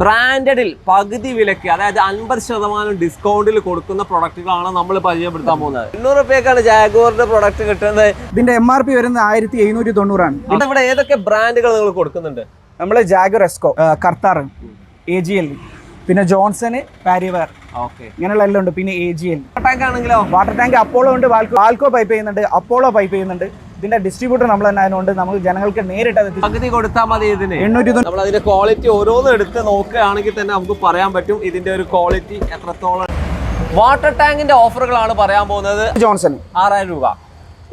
ബ്രാൻഡഡിൽ പകുതി വിലക്ക് അതായത് 50% ഡിസ്കൗണ്ടിൽ കൊടുക്കുന്ന പ്രൊഡക്റ്റുകളാണ് നമ്മൾ പരിചയപ്പെടുത്താൻ പോകുന്നത്. 800 രൂപയ്ക്കാണ് ജാഗ്വാറിന്റെ പ്രൊഡക്റ്റ് കിട്ടുന്നത്. ഇതിന്റെ MRP വരുന്നത് 1790 ഇവിടെ ഏതൊക്കെ ബ്രാൻഡുകൾ നിങ്ങൾ കൊടുക്കുന്നുണ്ട്? നമ്മൾ ജാഗ്വർ എസ്കോ, കർത്താർ, AGL, പിന്നെ ജോൺസൺ, പാരിവർ, ഇങ്ങനെയുള്ള എല്ലാം ഉണ്ട്. പിന്നെ AGL. ടാങ്ക് ആണെങ്കിലോ വാട്ടർ ടാങ്ക് അപ്പോളോ ഉണ്ട്, വാൽക്കോ പൈപ്പ് ചെയ്യുന്നുണ്ട്, അപ്പോളോ പൈപ്പ് ചെയ്യുന്നുണ്ട്. ഇതിന്റെ ഡിസ്ട്രിബ്യൂട്ടർ നമ്മൾ തന്നെ ആയതുകൊണ്ട് നമുക്ക് ജനങ്ങൾക്ക് നേരിട്ട് പകുതി കൊടുത്താൽ മതി. ഇതിന് 890. നമ്മൾ അതിന്റെ ക്വാളിറ്റി ഓരോന്നും എടുത്ത് നോക്കുകയാണെങ്കിൽ തന്നെ നമുക്ക് പറയാൻ പറ്റും ഇതിന്റെ ഒരു ക്വാളിറ്റി എത്രത്തോളം. വാട്ടർ ടാങ്കിന്റെ ഓഫറുകളാണ് പറയാൻ പോകുന്നത്. ജോൺസൺ 6000 രൂപ.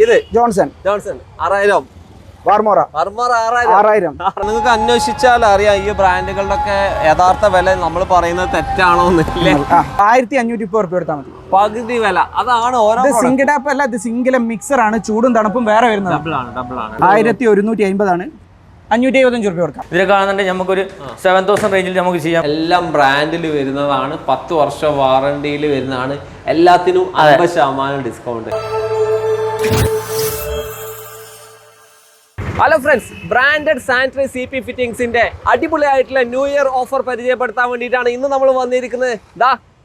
ഇത് ജോൺസൺ 6000. വാർമോറ 6000. നിങ്ങൾക്ക് അന്വേഷിച്ചാൽ അറിയാം ഈ ബ്രാൻഡുകളുടെ ഒക്കെ യഥാർത്ഥ വില നമ്മൾ പറയുന്നത് തെറ്റാണോ എന്നില്ലേ. 1530 രൂപ എടുത്താൽ മതി പകുതി വില. അതാണ് ഓരോ സിംഗിൾ ടാപ്പ് അല്ല, ഇത് സിംഗിൾ മിക്സർ ആണ്. ചൂടും തണുപ്പും വേറെ വരുന്നത്. 1150 ആണ്. 575 രൂപ കൊടുക്കാം. ഇതിൽ കാണുന്നുണ്ടെങ്കിൽ നമുക്കൊരു 7000 റേഞ്ചിൽ നമുക്ക് ചെയ്യാം. എല്ലാം ബ്രാൻഡിൽ വരുന്നതാണ്, 10 വർഷം വാറണ്ടിയിൽ വരുന്നതാണ്, എല്ലാത്തിനും 50% discount. Hello friends, branded sanitary CP ഫിറ്റിംഗ്സിന്റെ അടിപൊളിയായിട്ടുള്ള ന്യൂ ഇയർ ഓഫർ പരിചയപ്പെടുത്താൻ വേണ്ടിയിട്ടാണ് ഇന്ന് നമ്മൾ വന്നിരിക്കുന്നത്.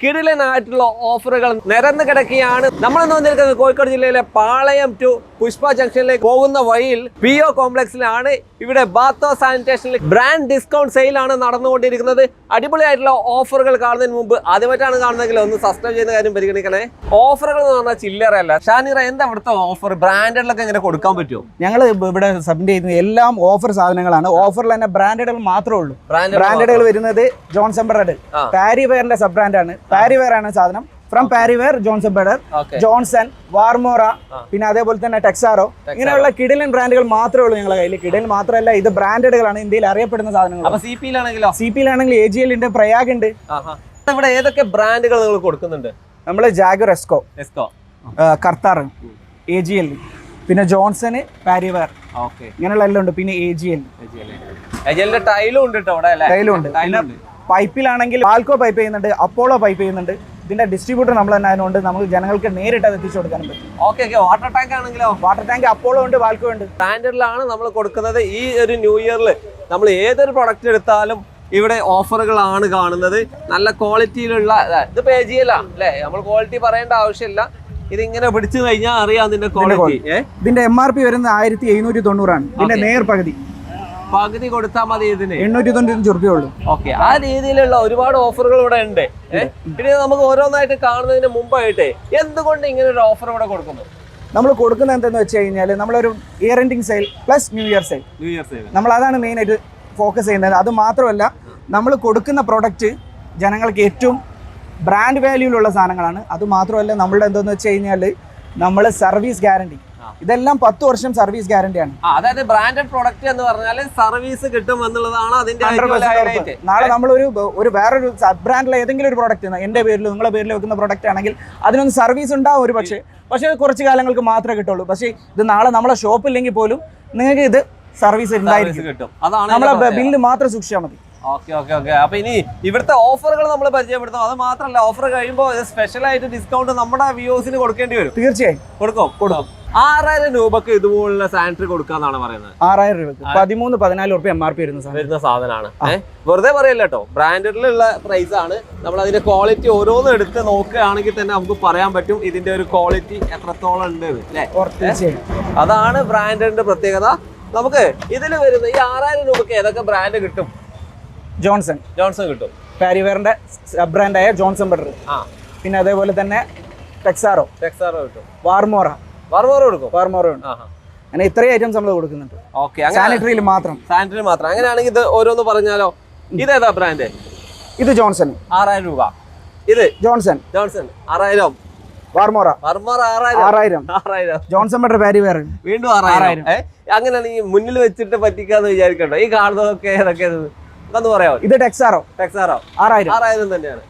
കിടിലനായിട്ടുള്ള ഓഫറുകൾ നിരന്ന് കിടക്കുകയാണ്. നമ്മളിന്ന് വന്നിരിക്കുന്നത് കോഴിക്കോട് ജില്ലയിലെ പാളയം ടു പുഷ്പ ജംഗ്ഷനിലേക്ക് പോകുന്ന വഴിയിൽ PO കോംപ്ലക്സിലാണ്. ഇവിടെ ബാത്തോ സാനിറ്റേഷനിൽ ബ്രാൻഡ് ഡിസ്കൗണ്ട് സെയിലാണ് നടന്നുകൊണ്ടിരിക്കുന്നത്. അടിപൊളിയായിട്ടുള്ള ഓഫറുകൾ കാണുന്നതിന് മുമ്പ് ആദ്യമായിട്ടാണ് കാണുന്നതെങ്കിൽ ഒന്ന് സബ്സ്ക്രൈബ് ചെയ്യുന്ന കാര്യം പരിഗണിക്കണേ. ഓഫറുകൾ എന്ന് പറഞ്ഞാൽ ചില്ലറയല്ല. ഷാനിറ, എന്താ ഇവിടുത്തെ ഓഫർ? ബ്രാൻഡഡിലൊക്കെ എങ്ങനെ കൊടുക്കാൻ പറ്റുമോ? ഞങ്ങൾ ഇവിടെ സബ്മിറ്റ് ചെയ്യുന്ന എല്ലാം ഓഫർ സാധനങ്ങളാണ്. ഓഫറിൽ തന്നെ ബ്രാൻഡഡുകൾ മാത്രമേ ഉള്ളൂ. ബ്രാൻഡഡുകൾ വരുന്നത് ജോൺസൺ ബെഡർ, പാരിവെയറിന്റെ സബ് ബ്രാൻഡാണ്. പാരിവെയർ ആണ് സാധനം. From Parryware, Johnson bedder, Johnson, വാർമോറ, പിന്നെ അതേപോലെ തന്നെ ടെക്സാറോ, ഇങ്ങനെയുള്ള കിടിലൻ ബ്രാൻഡുകൾ മാത്രമേ ഉള്ളൂ ഞങ്ങളുടെ കയ്യിൽ. കിടിലൻ മാത്രമല്ല, ഇത് ബ്രാൻഡഡുകളാണ്, ഇന്ത്യയിൽ അറിയപ്പെടുന്ന സാധനങ്ങൾ. CP-ലാണെങ്കിൽ AGL ഉണ്ട്, പ്രയാഗ് ഉണ്ട്. ഇവിടെ ഏതൊക്കെ ബ്രാൻഡുകൾ നിങ്ങൾ കൊടുക്കുന്നുണ്ട്? നമ്മൾ ജാഗ്വർ എസ്കോ, കർത്താർ, AGL, പിന്നെ ജോൺസൺ, പാരിവെയർ, ഇങ്ങനെയുള്ള എല്ലാം ഉണ്ട്. പിന്നെ AGL ടൈലും ഉണ്ട് കേട്ടോ. ടൈലും ഉണ്ട്. പൈപ്പിലാണെങ്കിൽ വാൽക്കോ പൈപ്പ് ചെയ്യുന്നുണ്ട്, അപ്പോളോ പൈപ്പ് ചെയ്യുന്നുണ്ട്. ഇതിന്റെ ഡിസ്ട്രിബ്യൂട്ടർ നമ്മൾ തന്നെ ആയതുകൊണ്ട് നമുക്ക് ജനങ്ങൾക്ക് നേരിട്ട് അത് എത്തിച്ചു കൊടുക്കാനും പറ്റും. വാട്ടർ ടാങ്ക് ആണെങ്കിലോ? വാട്ടർ ടാങ്ക് അപ്പോളോ ഉണ്ട്, വാൽക്കോ ഉണ്ട്. സ്റ്റാൻഡേർഡിലാണ് നമ്മൾ കൊടുക്കുന്നത്. ഈ ഒരു ന്യൂ ഇയറിൽ നമ്മൾ ഏതൊരു പ്രൊഡക്റ്റ് എടുത്താലും ഇവിടെ ഓഫറുകളാണ് കാണുന്നത്. നല്ല ക്വാളിറ്റിയിലുള്ള ഇതിപ്പോ AGL അല്ലേ, നമ്മൾ ക്വാളിറ്റി പറയേണ്ട ആവശ്യമില്ല. ഇതിങ്ങനെ പിടിച്ചു കഴിഞ്ഞാൽ അറിയാം ഇതിന്റെ ക്വാളിറ്റി. ഇതിന്റെ MRP വരുന്നത് 1790 ഇതിന്റെ നേർ പകുതി കൊടുത്താൽ മതി. ഇതിന് 895 രൂപയുള്ളൂ. ആ രീതിയിലുള്ള ഒരുപാട് ഓഫറുകൾ ഇവിടെ ഉണ്ട്. പിന്നെ നമുക്ക് ഓരോന്നായിട്ട് കാണുന്നതിന് മുമ്പായിട്ട് എന്തുകൊണ്ട് ഇങ്ങനെ ഒരു ഓഫർ ഇവിടെ കൊടുക്കുന്നു? നമ്മൾ കൊടുക്കുന്നത് എന്താണെന്ന് വെച്ച് കഴിഞ്ഞാൽ നമ്മളൊരു year ending sale plus new year sale, നമ്മൾ അതാണ് മെയിൻ ആയിട്ട് ഫോക്കസ് ചെയ്യുന്നത്. അത് മാത്രമല്ല, നമ്മൾ കൊടുക്കുന്ന പ്രൊഡക്റ്റ് ജനങ്ങൾക്ക് ഏറ്റവും ബ്രാൻഡ് വാല്യൂലുള്ള സാധനങ്ങളാണ്. അത് മാത്രമല്ല, നമ്മളുടെ എന്താണെന്ന് വെച്ച് കഴിഞ്ഞാൽ നമ്മൾ സർവീസ് ഗ്യാരണ്ടി, ഇതെല്ലാം 10 വർഷം സർവീസ് ഗ്യാരണ്ടിയാണ്. അതായത് ബ്രാൻഡഡ് പ്രൊഡക്റ്റ് എന്ന് പറഞ്ഞാൽ സർവീസ് കിട്ടും എന്നുള്ളതാണ് അതിന്റെ. നാളെ നമ്മളൊരു വേറൊരു സബ് ബ്രാൻഡിലെ ഏതെങ്കിലും ഒരു പ്രൊഡക്റ്റ്, എന്റെ പേരിൽ നിങ്ങളുടെ പേരിൽ വെക്കുന്ന പ്രൊഡക്റ്റ് ആണെങ്കിൽ അതിനൊന്ന് സർവീസ് ഉണ്ടാവും ഒരു പക്ഷേ കുറച്ച് കാലങ്ങൾക്ക് മാത്രമേ കിട്ടുള്ളൂ. പക്ഷേ ഇത് നാളെ നമ്മളെ ഷോപ്പില്ലെങ്കിൽ പോലും നിങ്ങൾക്ക് ഇത് സർവീസ് ഉണ്ടായിരിക്കും. നമ്മളെ ബില്ല് മാത്രം സൂക്ഷിച്ചാൽ മതി. അപ്പൊ ഇനി ഇവിടുത്തെ ഓഫറുകൾ നമ്മൾ പരിചയപ്പെടുത്തും. അത് മാത്രമല്ല, ഓഫർ കഴിയുമ്പോൾ സ്പെഷ്യൽ ആയിട്ട് ഡിസ്കൗണ്ട് നമ്മുടെ വ്യൂസിന് കൊടുക്കേണ്ടി വരും. തീർച്ചയായും കൊടുക്കും. 6000 രൂപക്ക് ഇതുപോലുള്ള സാനിറ്ററി കൊടുക്കാന്നാണ് പറയുന്നത്. 6000 രൂപ 13-14 രൂപ MRP വരുന്ന സാധനമാണ്. വെറുതെ പറയല്ല കേട്ടോ, ബ്രാൻഡഡിലുള്ള പ്രൈസ് ആണ്. നമ്മൾ അതിന്റെ ക്വാളിറ്റി ഓരോന്നും എടുത്ത് നോക്കുകയാണെങ്കിൽ തന്നെ നമുക്ക് പറയാൻ പറ്റും ഇതിന്റെ ഒരു ക്വാളിറ്റി എത്രത്തോളം ഉണ്ട് അല്ലേ. അതാണ് ബ്രാൻഡിന്റെ പ്രത്യേകത. നമുക്ക് ഇതിൽ വരുന്ന ഈ 6000 രൂപക്ക് ഏതൊക്കെ ബ്രാൻഡ് കിട്ടും? ജോൺസൺ കിട്ടും. പാരിവെയറിന്റെ സബ് ബ്രാൻഡായ ജോൺസൺ ബെഡർ, പിന്നെ അതേപോലെ തന്നെ ടെക്സാറോ കിട്ടും. വാർമോറ കൊടുക്കും. അങ്ങനെ ഇത്രയും ഐറ്റംസ് നമ്മൾ കൊടുക്കുന്നുണ്ട്. സാനിറ്ററി മാത്രം. അങ്ങനെയാണെങ്കിൽ ഇത് ഓരോന്ന് പറഞ്ഞാലോ. ഇതേതാ ബ്രാൻഡ്? ഇത് ജോൺസൺ 6000 രൂപ. ഇത് ജോൺസൺ 6000. വാർമോറ 6000. ജോൺസൺ ബെഡർ, പാരിവെയർ വീണ്ടും 6000. അങ്ങനെയാണെങ്കിൽ മുന്നിൽ വെച്ചിട്ട് പറ്റിക്കാന്ന് വിചാരിക്കണ്ടോ? ഈ കാണുന്നതൊക്കെ ഏതൊക്കെ ഒന്ന് പറയാമോ? ഇത് ടെക്സാറോ 6000 തന്നെയാണ്.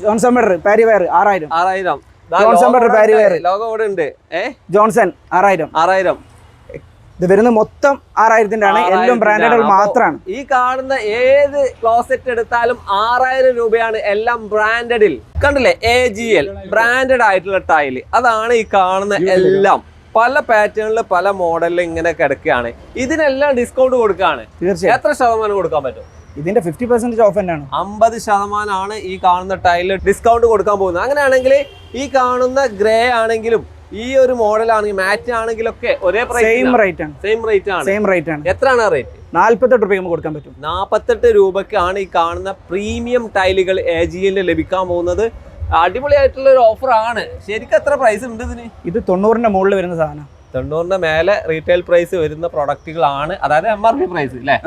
ജോൺസൺ ബെഡർ, പാരിവെയർ 6000. ജോൺസൺ ബെഡർ, പാരിവെയർ ലോഗോ ഇവിടെ ഉണ്ട്. ജോൺസൺ 6000. ഇത് വരുന്നത് മൊത്തം 6000-ന്റെ ആണ്. എല്ലാം ബ്രാൻഡഡ് മാത്രമാണ്. ഈ കാണുന്ന ഏത് ക്ലോസറ്റ് എടുത്താലും 6000 രൂപയാണ്. എല്ലാം ബ്രാൻഡഡിൽ. കണ്ടില്ലേ, AGL ബ്രാൻഡഡ് ആയിട്ടുള്ള ടൈല്. അതാണ് ഈ കാണുന്ന എല്ലാം. പല പാറ്റേണിൽ പല മോഡലിൽ ഇങ്ങനെ കിടക്കുകയാണ്. ഇതിനെല്ലാം ഡിസ്കൗണ്ട് കൊടുക്കുകയാണ്. തീർച്ചയായും. എത്ര ശതമാനം കൊടുക്കാൻ പറ്റും? ഇതിന്റെ 50% ഓഫ് തന്നെയാണ്. 50% ഈ കാണുന്ന ടൈലിൽ ഡിസ്കൗണ്ട് കൊടുക്കാൻ പോകുന്നത്. അങ്ങനെയാണെങ്കിൽ ഈ കാണുന്ന ഗ്രേ ആണെങ്കിലും ഈ ഒരു മോഡൽ ആണെങ്കിൽ മാറ്റ് ആണെങ്കിലൊക്കെ ഒരേ സെയിം റേറ്റ് ആണ്. സെയിം റേറ്റ് ആണ്. എത്രയാണ് റേറ്റ്? 48 രൂപയ്ക്ക് നമുക്ക് കൊടുക്കാൻ പറ്റും. 48 രൂപയ്ക്കാണ് ഈ കാണുന്ന പ്രീമിയം ടൈലുകൾ AGL ലഭിക്കാൻ പോകുന്നത്. അടിപൊളിയായിട്ടുള്ള ഒരു ഓഫർ ആണ്. ശരിക്കും എത്ര പ്രൈസ് ഉണ്ട് ഇതിന്? ഇത് 90ന്റെ മുകളിൽ വരുന്ന സാധനം. 90ന്റെ മേലെ റീറ്റെയിൽ പ്രൈസ് വരുന്ന പ്രൊഡക്റ്റുകളാണ്. അതായത് MRP പ്രൈസ് അല്ലേ?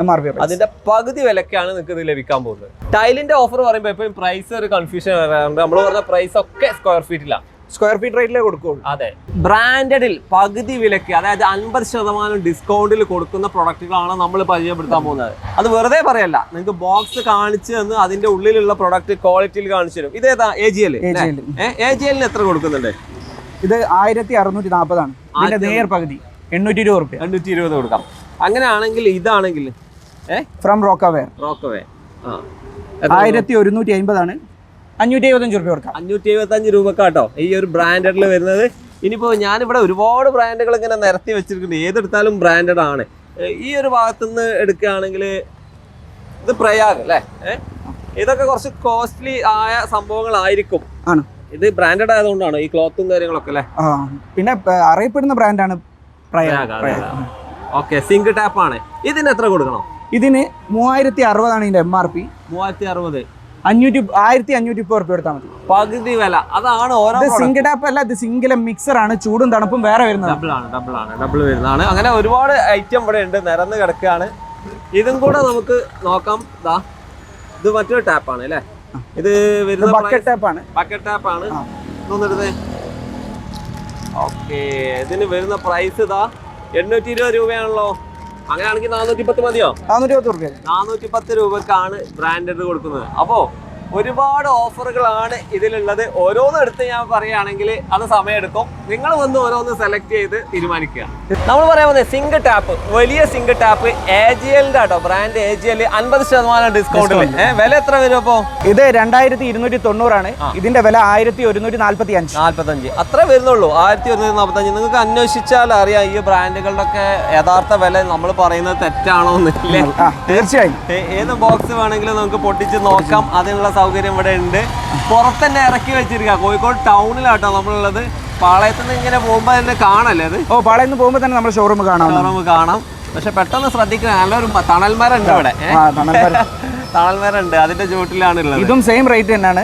അതിന്റെ പകുതി വിലക്കാണ് നിങ്ങൾക്ക് ഇത് ലഭിക്കാൻ പോകുന്നത്. ടൈലിന്റെ ഓഫർ പറയുമ്പോൾ എപ്പോഴും പ്രൈസ് ഒരു കൺഫ്യൂഷൻ വരാറുണ്ട്. നമ്മൾ പറഞ്ഞ പ്രൈസ് ഒക്കെ സ്ക്വയർ ഫീറ്റ് റേറ്റിലേ കൊടുക്കുള്ളൂ. അതെ, ബ്രാൻഡഡിൽ പകുതി വിലക്ക്, അതായത് 50% ഡിസ്കൗണ്ടിൽ കൊടുക്കുന്ന പ്രൊഡക്റ്റുകളാണ് നമ്മൾ പരിചയപ്പെടുത്താൻ പോകുന്നത്. അത് വെറുതെ പറയല്ല, നിങ്ങൾക്ക് ബോക്സ് കാണിച്ചു തന്ന് അതിന്റെ ഉള്ളിലുള്ള പ്രൊഡക്റ്റ് ക്വാളിറ്റിയിൽ കാണിച്ചു തരും. ഇതേതാ AGL? AGL എത്ര കൊടുക്കുന്നുണ്ട്? ഇത് 1640 ആണ്. ഇതിന്റെ നേർ പകുതി 820 രൂപ. 820 കൊടുക്കാം. അങ്ങനെയാണെങ്കിൽ ഇതാണെങ്കിൽ ഫ്രം റോക്കവേ 1150 ആണ്. 575 രൂപ കൊടുക്കാം. 575 രൂപക്കാട്ടോ ഈ ഒരു ബ്രാൻഡഡിൽ വരുന്നത്. ഇനിയിപ്പോൾ ഞാനിവിടെ ഒരുപാട് ബ്രാൻഡുകൾ ഇങ്ങനെ നിരത്തി വെച്ചിട്ടുണ്ട്. ഏതെടുത്താലും ബ്രാൻഡഡ് ആണ്. ഈ ഒരു ഭാഗത്തുനിന്ന് എടുക്കുകയാണെങ്കിൽ ഇത് പ്രയാഗ് അല്ലേ? ഇതൊക്കെ കുറച്ച് കോസ്റ്റ്ലി ആയ സംഭവങ്ങളായിരിക്കും. ആണ്. ഇത് ബ്രാൻഡഡ് ആയതുകൊണ്ടാണ് ഈ ക്ലോത്തും കാര്യങ്ങളൊക്കെ അല്ലേ? പിന്നെ അറിയപ്പെടുന്ന ബ്രാൻഡാണ് പ്രയാഗ്. ഓക്കെ, സിങ്ക് ടാപ്പ് ആണ്. ഇതിന് എത്ര കൊടുക്കണം? ഇതിന് 3060 ആണ് ഇതിന്റെ MRP. 3060. 1530 രൂപ കൊടുത്താൽ മതി. പകുതി വില. അതാണ് ഓരോ സിംഗിൾ ടാപ്പ് അല്ല, ഇത് സിംഗിൾ മിക്സർ ആണ്. ചൂടും തണുപ്പും വേറെ വരുന്നത്. ഡബിൾ വരുന്നതാണ്. അങ്ങനെ ഒരുപാട് ഐറ്റം ഇവിടെ ഉണ്ട്, നിരന്ന് കിടക്കുകയാണ്. ഇതും കൂടെ നമുക്ക് നോക്കാം. ഇത് മറ്റൊരു ടാപ്പാണ് അല്ലേ? ഇത് വരുന്ന ബക്കറ്റ് ടാപ്പാണ്. തോന്നിരുന്നത്. ഓക്കെ, ഇതിന് വരുന്ന പ്രൈസ് 820 രൂപയാണല്ലോ. അങ്ങനെയാണെങ്കിൽ 410 മതിയോ? 410 രൂപക്കാണ് ബ്രാൻഡഡ് കൊടുക്കുന്നത്. അപ്പോ ഒരുപാട് ഓഫറുകളാണ് ഇതിലുള്ളത്. ഓരോന്നും എടുത്ത് ഞാൻ പറയുകയാണെങ്കിൽ അത് സമയമെടുക്കും. നിങ്ങൾ വന്ന് ഓരോന്ന് സെലക്ട് ചെയ്ത് തീരുമാനിക്കുക. നമ്മൾ പറയാൻ പോകുന്നത് സിംഗിൾ ടാപ്പ്, വലിയ സിംഗിൾ ടാപ്പ് AGLന്റെ ആട്ടോ. Brand AGL 50% ഡിസ്കൗണ്ടിൽ. വില എത്ര വരും അപ്പോ? ഇത് 2290 ആണ്. ഇതിന്റെ വില 1145. അത്ര വരുന്നുള്ളൂ. 1145. നിങ്ങൾക്ക് അന്വേഷിച്ചാൽ അറിയാം ഈ ബ്രാൻഡുകളുടെ ഒക്കെ യഥാർത്ഥ വില നമ്മൾ പറയുന്നത് തെറ്റാണോ എന്നില്ലേ? തീർച്ചയായും ഏത് ബോക്സ് വേണമെങ്കിലും നമുക്ക് പൊട്ടിച്ച് നോക്കാം. അതിനുള്ള സൗകര്യം ഇവിടെ ഉണ്ട്. പുറത്തന്നെ ഇറക്കി വെച്ചിരിക്കുക. കോഴിക്കോട് ടൗണിലാട്ടോ നമ്മളുള്ളത്. പാളയത്ത് നിന്ന് ഇങ്ങനെ പോകുമ്പോൾ തന്നെ കാണല്ലേ അത്? പാളയത്ത് നിന്ന് പോകുമ്പോൾ തന്നെ നമ്മൾ ഷോറൂം കാണാം. പക്ഷെ പെട്ടെന്ന് ശ്രദ്ധിക്കുക, നല്ലൊരു തണൽമരം ഇവിടെ. തണൽമരം ഉണ്ട്, അതിന്റെ ചുവട്ടിലാണ് ഉള്ളത്. ഇതും സെയിം റേറ്റ് തന്നെയാണ്.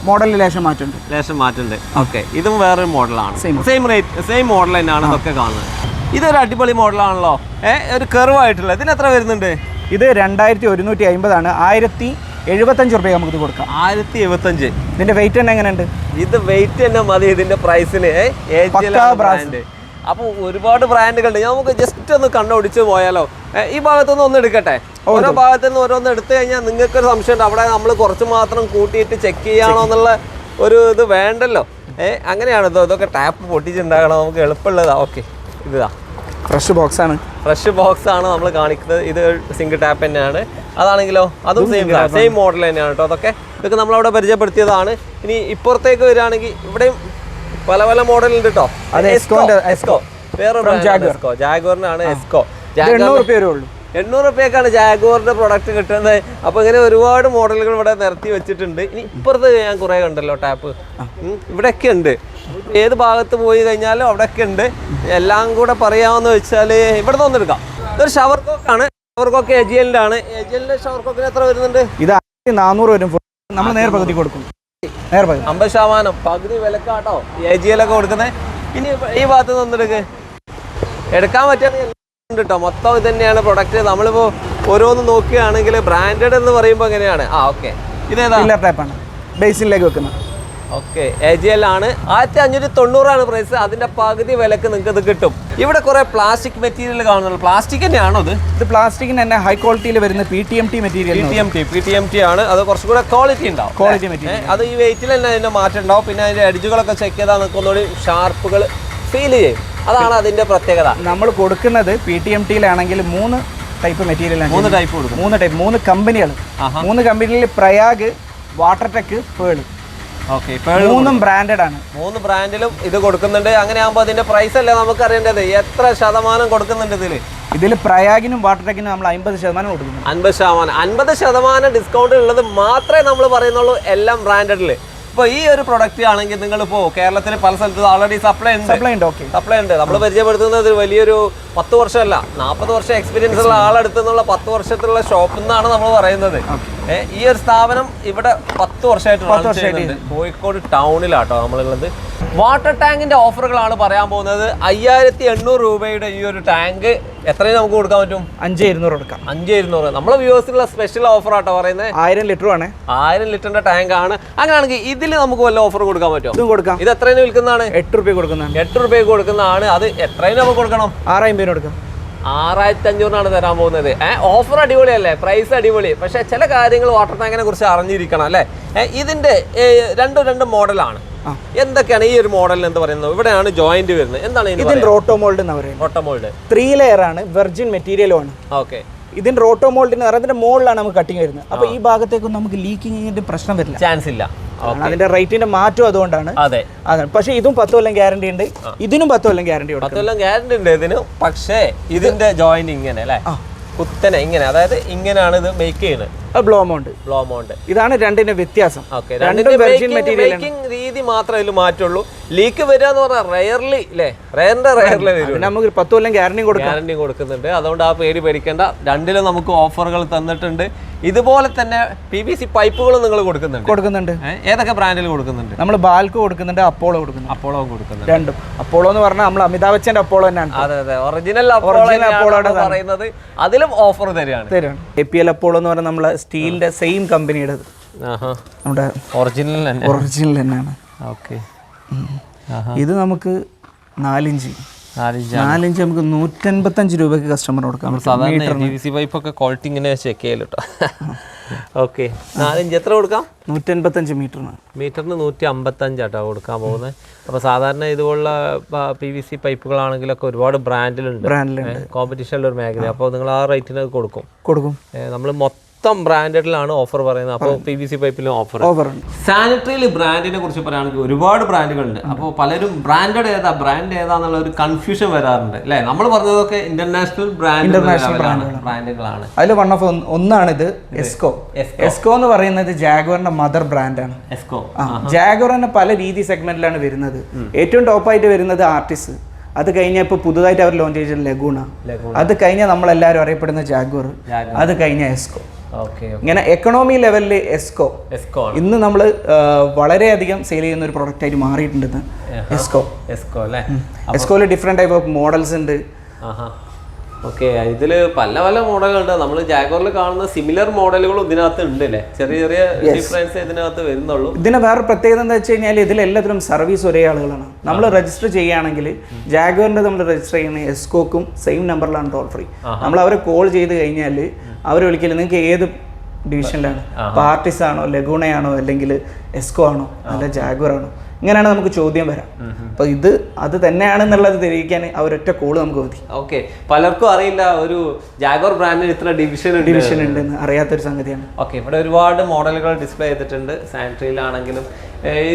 മോഡലിൽ ലേശം മാറ്റുണ്ട്. ഓക്കെ, ഇതും വേറൊരു മോഡലാണ്. സെയിം മോഡൽ തന്നെയാണ് ഇതൊക്കെ കാണുന്നത്. ഇതൊരു അടിപൊളി മോഡലാണല്ലോ. ഒരു കർവ് ആയിട്ടുള്ള. ഇതിന് എത്ര വരുന്നുണ്ട്? ഇത് 2150 ആണ്. 1075 രൂപ നമുക്ക് കൊടുക്കാം. 1075. ഇതിന്റെ വെയിറ്റ് തന്നെ എങ്ങനെയുണ്ട്? ഇത് വെയിറ്റ് തന്നെ മതി ഇതിന്റെ പ്രൈസിന്. അപ്പൊ ഒരുപാട് ബ്രാൻഡുകളുണ്ട്. നമുക്ക് ജസ്റ്റ് ഒന്ന് കണ്ണോടിച്ച് പോയാലോ? ഈ ഭാഗത്തുനിന്ന് ഒന്ന് എടുക്കട്ടെ. ഓരോ ഭാഗത്തുനിന്ന് ഓരോന്ന് എടുത്തു കഴിഞ്ഞാൽ നിങ്ങൾക്കൊരു സംശയം ഉണ്ട്, അവിടെ നമ്മൾ കുറച്ച് മാത്രം കൂട്ടിയിട്ട് ചെക്ക് ചെയ്യാണോ എന്നുള്ള ഒരു ഇത് വേണ്ടല്ലോ. അങ്ങനെയാണ് ഇതൊക്കെ ടാപ്പ് പൊട്ടിച്ചുണ്ടാകണം, നമുക്ക് എളുപ്പമുള്ളതാ. ഓക്കെ, ഇതാ ഫ്രഷ് ബോക്സ് ആണ് നമ്മൾ കാണിക്കുന്നത്. ഇത് സിംഗിൾ ടാപ്പ് തന്നെയാണ്. അതാണെങ്കിലോ അതും സെയിം മോഡൽ തന്നെയാണ് കേട്ടോ. ഇതൊക്കെ നമ്മളവിടെ പരിചയപ്പെടുത്തിയതാണ്. ഇനി ഇപ്പുറത്തേക്ക് വരികയാണെങ്കിൽ ഇവിടെയും പല പല മോഡലുണ്ട് കേട്ടോ. എസ്കോ വേറെ ജാഗ്വാറിനാണ്. എസ്കോ 800 രൂപയ്ക്കാണ് ജാഗ്വാറിന്റെ പ്രൊഡക്റ്റ് കിട്ടുന്നത്. അപ്പൊ ഇങ്ങനെ ഒരുപാട് മോഡലുകൾ ഇവിടെ നിരത്തി വെച്ചിട്ടുണ്ട്. ഇനി ഇപ്പുറത്ത് ഞാൻ കുറെ കണ്ടല്ലോ ടാപ്പ്. ഇവിടെയൊക്കെ ഉണ്ട്. ഏത് ഭാഗത്ത് പോയി കഴിഞ്ഞാലും അവിടെയൊക്കെ ഉണ്ട്. എല്ലാം കൂടെ പറയാമെന്ന് വെച്ചാൽ ഇവിടെ നിന്ന് എടുക്കാം. ഇതൊരു ഷവർ കോക്കാണ്. ഷവർ കോക്ക് AGLന്റെ ആണ്. AGLന്റെ ഷവർ കോക്കിന് എത്ര വരുന്നുണ്ട്? ഇത് 400 വരും. നമ്മൾ നേർപകുതി കൊടുക്കും. 50% പകുതി വിലക്കാട്ടോ AGL ഒക്കെ കൊടുക്കുന്നത്. ഇനി ഈ ഭാഗത്ത് നിന്നെടുക്ക്. എടുക്കാൻ പറ്റുകയാണെങ്കിൽ കേട്ടോ. മൊത്തം ഇത് തന്നെയാണ് പ്രൊഡക്റ്റ്. നമ്മളിപ്പോൾ ഓരോന്ന് നോക്കുകയാണെങ്കിൽ ബ്രാൻഡഡ് എന്ന് പറയുമ്പോൾ എങ്ങനെയാണ്? ഓക്കെ, ഇതേതാ? ടാപ്പാണ് ബേസിലേക്ക് വെക്കുന്നത്. ഓക്കെ, AGL ആണ്. 1590 ആണ് പ്രൈസ്. അതിന്റെ പകുതി വിലക്ക് നിങ്ങൾക്ക് ഇത് കിട്ടും. ഇവിടെ കുറെ പ്ലാസ്റ്റിക് മെറ്റീരിയൽ കാണുന്നുള്ളൂ. പ്ലാസ്റ്റിക് തന്നെയാണോ ഇത്? പ്ലാസ്റ്റിക്കിന് തന്നെ ഹൈ ക്വാളിറ്റിയിൽ വരുന്ന PTMT മെറ്റീരിയൽ. PTMT ആണ്. അത് കുറച്ചുകൂടെ ക്വാളിറ്റി മെറ്റീരിയൽ. അത് ഈ വെയിറ്റിൽ തന്നെ അതിന്റെ മാറ്റം ഉണ്ടാവും. പിന്നെ അതിന്റെ എഡ്ജുകളൊക്കെ ചെക്ക് ചെയ്താൽ നമുക്ക് ഒന്നുകൂടി ഷാർപ്പുകൾ ഫീൽ ചെയ്യും. അതാണ് അതിന്റെ പ്രത്യേകത. നമ്മൾ കൊടുക്കുന്നത് PTMTയിലാണെങ്കിൽ 3 ടൈപ്പ് മെറ്റീരിയലാണ്. 3 ടൈപ്പ് കൊടുക്കും. 3 കമ്പനികൾ. 3 കമ്പനിയിൽ പ്രയാഗ്, വാട്ടർടെക്, പേൾ. ഓക്കെ, 3 ബ്രാൻഡഡ് ആണ്. 3 ബ്രാൻഡിലും ഇത് കൊടുക്കുന്നുണ്ട്. അങ്ങനെ ആകുമ്പോൾ അതിന്റെ പ്രൈസ് അല്ലേ നമുക്ക് അറിയേണ്ടത്. എത്ര ശതമാനം കൊടുക്കുന്നുണ്ട് ഇതിൽ? ഇതിൽ പ്രയാഗിനും വാട്ടർടെക്കിനും നമ്മൾ 50% കൊടുക്കുന്നു. 50% ഡിസ്കൗണ്ട് ഉള്ളത് മാത്രമേ നമ്മൾ പറയുന്നുള്ളൂ എല്ലാം ബ്രാൻഡഡിൽ. ഇപ്പോൾ ഈ ഒരു പ്രൊഡക്റ്റ് ആണെങ്കിൽ നിങ്ങളിപ്പോൾ കേരളത്തിൽ പല സ്ഥലത്തും ഓൾറെഡി സപ്ലൈ ഉണ്ട്. നമ്മൾ പരിചയപ്പെടുത്തുന്നത് വലിയൊരു 10 വർഷമല്ല 40 വർഷം എക്സ്പീരിയൻസ് ഉള്ള ആളെടുത്ത് നിന്നുള്ള 10 വർഷത്തിലുള്ള ഷോപ്പിൽ നിന്നാണ് നമ്മൾ പറയുന്നത്. ഈ ഒരു സ്ഥാപനം ഇവിടെ 10 വർഷമായിട്ട് കോഴിക്കോട് ടൗണിലാട്ടോ നമ്മളുള്ളത്. വാട്ടർ ടാങ്കിന്റെ ഓഫറുകളാണ് പറയാൻ പോകുന്നത്. 5800 രൂപയുടെ ഈ ഒരു ടാങ്ക് എത്രയും നമുക്ക് കൊടുക്കാൻ പറ്റും? 5200 കൊടുക്കാം. 5200 നമ്മളെ വ്യൂവേഴ്സിനുള്ള സ്പെഷ്യൽ ഓഫർ ആട്ടോ പറയുന്നത്. 1000 ലിറ്റർ ആണ്. 1000 ലിറ്ററിന്റെ ടാങ്ക് ആണ്. അങ്ങനെയാണെങ്കിൽ ഇതിൽ നമുക്ക് വല്ല ഓഫർ കൊടുക്കാൻ പറ്റും? ഇതും കൊടുക്കാം. ഇത് എത്രയാണ് വിൽക്കുന്നതാണ്? 8 രൂപ കൊടുക്കുന്നതാണ്. 8 രൂപയ്ക്ക് കൊടുക്കുന്നതാണ്. അത് എത്രയും നമുക്ക് കൊടുക്കണം? 6500 കൊടുക്കാം. 6500 തരാൻ പോകുന്നത്. ഓഫർ അടിപൊളിയല്ലേ, പ്രൈസ് അടിപൊളി. പക്ഷെ ചില കാര്യങ്ങൾ വാട്ടർ ടാങ്കിനെ കുറിച്ച് അറിഞ്ഞിരിക്കണം അല്ലേ. ഇതിന്റെ രണ്ട് മോഡലാണ്. എന്തൊക്കെയാണ് ഈ ഒരു മോഡലിന് എന്ത് പറയുന്നത്? ഇവിടെയാണ് ജോയിന്റ് വരുന്നത്. എന്താണ് ഇതിന്റെ റോട്ടോമോൾഡ് എന്ന് പറയുന്നത്? റോട്ടോമോൾഡ് 3 ലെയർ ആണ്, വെർജിൻ മെറ്റീരിയലും ആണ്. ഓക്കെ. ഇതിന്റെ റോട്ടോമോൾഡിന് അതിന്റെ മുകളിലാണ് നമുക്ക് കട്ടിങ് വരുന്നത്. അപ്പൊ ഈ ഭാഗത്തേക്കൊന്നും നമുക്ക് ലീക്കിങ്ങിന്റെ പ്രശ്നം വരില്ല, ചാൻസ് ഇല്ല. അതിന്റെ റേറ്റിന്റെ മാറ്റം അതുകൊണ്ടാണ്. അതെ. പക്ഷെ ഇതും 10 കൊല്ലം ഗ്യാരണ്ടി ഉണ്ട്, ഇതിനും 10 കൊല്ലം ഗ്യാരണ്ടി ഉണ്ട്. 10 കൊല്ലം ഗ്യാരണ്ടി ഉണ്ട് ഇതിന്. പക്ഷേ ഇതിന്റെ ജോയിന്റ് ഇങ്ങനെ അല്ലേ, കുത്തനെ ഇങ്ങനെ, അതായത് ഇങ്ങനെയാണ് ഇത് മേക്ക് ചെയ്യുന്നത്. ബ്ലോ മൗണ്ട് ഇതാണ് രണ്ടിന്റെ വ്യത്യാസം. മേക്കിംഗ് രീതി മാത്രമേ ഇതിൽ മാറ്റുള്ളൂ. ലീക്ക് വരിക എന്ന് പറഞ്ഞാൽ റയർലി അല്ലേ, റയറിന്റെ വരും. നമുക്ക് 10 കൊല്ലം ഗ്യാരണ്ടി കൊടുക്കുന്നുണ്ട്. അതുകൊണ്ട് ആ പേര് പേടിക്കേണ്ട. രണ്ടിലും നമുക്ക് ഓഫറുകൾ തന്നിട്ടുണ്ട്. ഇതുപോലെ തന്നെ PVC പൈപ്പുകളും നിങ്ങൾ കൊടുക്കുന്നുണ്ട്. ഏതൊക്കെ ബ്രാൻഡിൽ കൊടുക്കുന്നുണ്ട്? നമ്മൾ ബാൽക്കോ കൊടുക്കുന്നുണ്ട്, അപ്പോളോ കൊടുക്കുന്നുണ്ട്. രണ്ടും. അപ്പോളോ എന്ന് പറഞ്ഞാൽ നമ്മൾ അമിതാഭ് ബച്ചന്റെ അപ്പോളോ തന്നെയാണ്. അതെ, ഒറിജിനൽ അപ്പോളോ പറയുന്നത്. അതിലും ഓഫർ തരാണ്. APL അപ്പോളോ എന്ന് പറഞ്ഞാൽ നമ്മളെ സ്റ്റീലിന്റെ സെയിം കമ്പനിയുടെ നമ്മുടെ ഒറിജിനൽ തന്നെയാണ്. ഓക്കെ. ഇത് നമുക്ക് 4 ഇഞ്ച് നമുക്ക് 185 രൂപയ്ക്ക് കസ്റ്റമർ കൊടുക്കാം. PVC പൈപ്പ് ഒക്കെ ക്വാളിറ്റി ഇങ്ങനെ ചെക്ക് ചെയ്യല്ലോ. ഓക്കെ. 4 ഇഞ്ച് എത്ര കൊടുക്കാം? 185 മീറ്ററിന് 155 ആട്ടോ കൊടുക്കാൻ പോകുന്നത്. അപ്പോൾ സാധാരണ ഇതുപോലുള്ള PVC പൈപ്പുകളാണെങ്കിലൊക്കെ ഒരുപാട് ബ്രാൻഡിലുണ്ട്. കോമ്പറ്റീഷനിലുള്ള ഒരു മേഖല. അപ്പോൾ നിങ്ങൾ ആ റേറ്റിന് കൊടുക്കും. നമ്മൾ മൊത്തം ബ്രാൻഡഡിലാണ് ഓഫർ പറയുന്നത്. അപ്പോൾ PVC പൈപ്പിലും ഓഫർ. സാനിറ്ററിയിൽ ബ്രാൻഡിനെ കുറിച്ച് പറയുകയാണെങ്കിൽ ഒരുപാട് ബ്രാൻഡുകളുണ്ട്. അപ്പോൾ പലരും ബ്രാൻഡ് ഏതാന്നുള്ള ഒരു കൺഫ്യൂഷൻ വരാറുണ്ട് അല്ലേ. നമ്മൾ പറഞ്ഞതൊക്കെ ഇന്റർനാഷണൽ ബ്രാൻഡുകളാണ്. അതിൽ ഒന്നാണിത് എസ്കോ എന്ന് പറയുന്നത് ജാഗ്വറിന്റെ മദർ ബ്രാൻഡാണ്. ജാഗ്വറിന്റെ പല രീതി സെഗ്മെന്റിലാണ് വരുന്നത്. ഏറ്റവും ടോപ്പായിട്ട് വരുന്നത് ആർട്ടിസ്റ്റ്. അത് കഴിഞ്ഞാൽ ഇപ്പോൾ പുതുതായിട്ട് അവർ ലോഞ്ച് ചെയ്ത ലഗൂണ. അത് കഴിഞ്ഞാൽ നമ്മളെല്ലാവരും അറിയപ്പെടുന്ന ജാഗ്വർ. അത് കഴിഞ്ഞ എസ്കോ. ഇങ്ങനെ എക്കണോമി ലെവലിൽ എസ്കോ ഇന്ന് നമ്മൾ വളരെയധികം സെയിൽ ചെയ്യുന്ന ഒരു പ്രൊഡക്റ്റ് ആയിട്ട് മാറിയിട്ടുണ്ട്. എസ്കോയിൽ ഡിഫറെന്റ് ടൈപ്പ് ഓഫ് മോഡൽസ് ഉണ്ട്. ഓക്കെ. ഇതിൽ പല മോഡലുകളുണ്ട്. നമ്മൾ ജാഗ്വറിൽ കാണുന്ന സിമിലർ മോഡലുകളും ഇതിനകത്ത് ഉണ്ട് അല്ലേ. ചെറിയ ഡിഫറൻസ് ഇതിനകത്ത് വരുന്നുള്ളൂ. ഇതിന് വേറെ പ്രത്യേകത എന്താ വെച്ച് കഴിഞ്ഞാൽ ഇതിലെല്ലാത്തിനും സർവീസ് ഒരേ ആളുകളാണ്. നമ്മൾ രജിസ്റ്റർ ചെയ്യുകയാണെങ്കിൽ ജാഗ്വറിന്റെ നമ്മൾ രജിസ്റ്റർ ചെയ്യുന്ന എസ്കോക്കും സെയിം നമ്പറിലാണ് ടോൾ ഫ്രീ. നമ്മൾ അവരെ കോൾ ചെയ്ത് കഴിഞ്ഞാൽ അവർ വിളിക്കില്ല നിങ്ങൾക്ക് ഏത് ഡിവിഷനിലാണ്, ആർട്ടിസ്റ്റ് ആണോ, ലഗൂണയാണോ, അല്ലെങ്കിൽ എസ്കോ ആണോ, അല്ല ജാഗ്വർ ആണോ, ഇങ്ങനെയാണ് നമുക്ക് ചോദ്യം വരാം. അപ്പൊ അത് തന്നെയാണെന്നുള്ളത് തെളിയിക്കാൻ അവരൊറ്റ കോള് നമുക്ക് മതി. ഓക്കെ. പലർക്കും അറിയില്ല ഒരു ജാഗ്വർ ബ്രാൻഡിന് ഇത്ര ഡിവിഷൻ ഉണ്ടെന്ന് അറിയാത്തൊരു സംഗതിയാണ്. ഓക്കെ. ഇവിടെ ഒരുപാട് മോഡലുകൾ ഡിസ്പ്ലേ ചെയ്തിട്ടുണ്ട്. സാനിറ്ററിയിലാണെങ്കിലും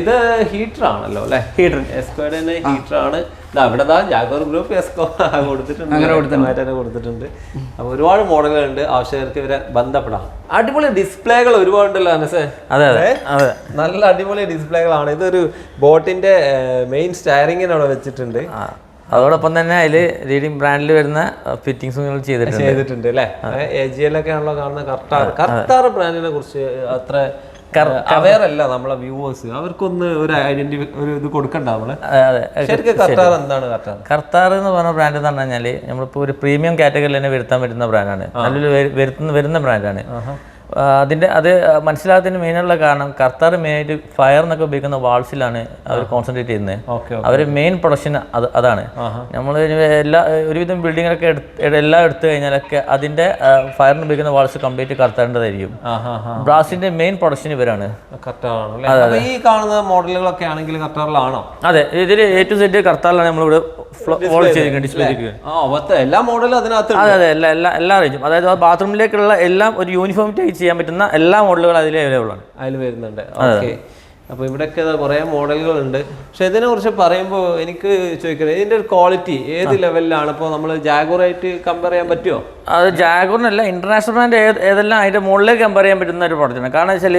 ഇത് ഹീറ്റർ ആണല്ലോ അല്ലെ. എസ്കോയുടെ തന്നെ ഹീറ്റർ ആണ്. ഇവിടെ ജാഗ്വർ ഗ്രൂപ്പ് എസ്കോ കൊടുത്തിട്ടുണ്ട്. അപ്പോൾ ഒരുപാട് മോഡലുകളുണ്ട്. ആവശ്യക്കാർക്ക് ഇവരെ ബന്ധപ്പെടാം. അടിപൊളി ഡിസ്പ്ലേകൾ ഒരുപാടുണ്ടല്ലോ അനസേ. അതെ. നല്ല അടിപൊളി ഡിസ്പ്ലേകളാണ്. ഇതൊരു ബോട്ടിന്റെ മെയിൻ സ്റ്റയറിങ്ങിനവിടെ വെച്ചിട്ടുണ്ട്. അതോടൊപ്പം തന്നെ അതിൽ ലീഡിംഗ് ബ്രാൻഡിൽ വരുന്ന ഫിറ്റിംഗ്സും ചെയ്തിട്ടുണ്ട് അല്ലേ. AGL ഒക്കെ ആണല്ലോ കാണുന്ന. കർത്താർ ബ്രാൻഡിനെ കുറിച്ച് അത്ര അവെയർ അല്ല നമ്മളെ വ്യൂവേഴ്സ്. അവർക്കൊന്ന് ഒരു ഐഡന്റിറ്റി ഒരു ഇത് കൊടുക്കണ്ട നമ്മള്. ശരിക്കും കർത്താർ എന്താണ്? കർത്താർ എന്ന് പറഞ്ഞ ബ്രാൻഡ് എന്ന് പറഞ്ഞു കഴിഞ്ഞാൽ നമ്മളിപ്പോൾ ഒരു പ്രീമിയം കാറ്റഗറിയിൽ തന്നെ വരുത്താൻ പറ്റുന്ന ബ്രാൻഡാണ്. നല്ലൊരു വരുന്ന ബ്രാൻഡാണ്. അത് മനസ്സിലാക്കുന്നതിന് മെയിനുള്ള കാരണം കർത്താർ മെയിനായിട്ട് ഫയർ എന്നൊക്കെ ഉപയോഗിക്കുന്ന വാൾസിലാണ് അവർ കോൺസെൻട്രേറ്റ് ചെയ്യുന്നത്. അവർ മെയിൻ പ്രൊഡക്ഷൻ അതാണ്. നമ്മൾ ഒരുവിധം ബിൽഡിങ്ങൊക്കെ എല്ലാം എടുത്തു കഴിഞ്ഞാലൊക്കെ അതിന്റെ ഫയറിന് ഉപയോഗിക്കുന്ന വാൾസ് കംപ്ലീറ്റ് കർത്താറിൻ്റെതായിരിക്കും. ബ്രാസിന്റെ മെയിൻ പ്രൊഡക്ഷൻ ഇവരാണ്. ഈ കാണുന്ന മോഡലുകളൊക്കെ ആണെങ്കിൽ കർത്താറിലാണോ? അതെ. ഇതിൽ A to Z കർത്താറിലാണ് നമ്മളിവിടെ ഡിസ്പ്ലേ എല്ലാ മോഡലും അതിനകത്ത്. അതെ. എല്ലാ റേഞ്ചും, അതായത് ബാത്റൂമിലേക്കുള്ള എല്ലാം ഒരു യൂണിഫോമിറ്റി ചെയ്യാൻ പറ്റുന്ന എല്ലാ മോഡലുകളും അതിൽ അവൈലബിൾ ആണ്. അതിൽ വരുന്നുണ്ട്. ഓക്കെ. അപ്പോൾ ഇവിടെയൊക്കെ കുറേ മോഡലുകളുണ്ട്. പക്ഷെ ഇതിനെക്കുറിച്ച് പറയുമ്പോൾ എനിക്ക് ചോദിക്കുന്നത് ഇതിൻ്റെ ഒരു ക്വാളിറ്റി ഏത് ലെവലിലാണ്? ഇപ്പോൾ നമ്മൾ ജാഗുറായിട്ട് കമ്പയർ ചെയ്യാൻ പറ്റുമോ? അത് ജാഗുറിനല്ല, ഇന്റർനാഷണൽ ബ്രാൻഡ് ഏതെല്ലാം അതിൻ്റെ മുകളിലേക്ക് കമ്പയർ ചെയ്യാൻ പറ്റുന്ന ഒരു പ്രൊഡക്റ്റാണ്. കാരണം വെച്ചാൽ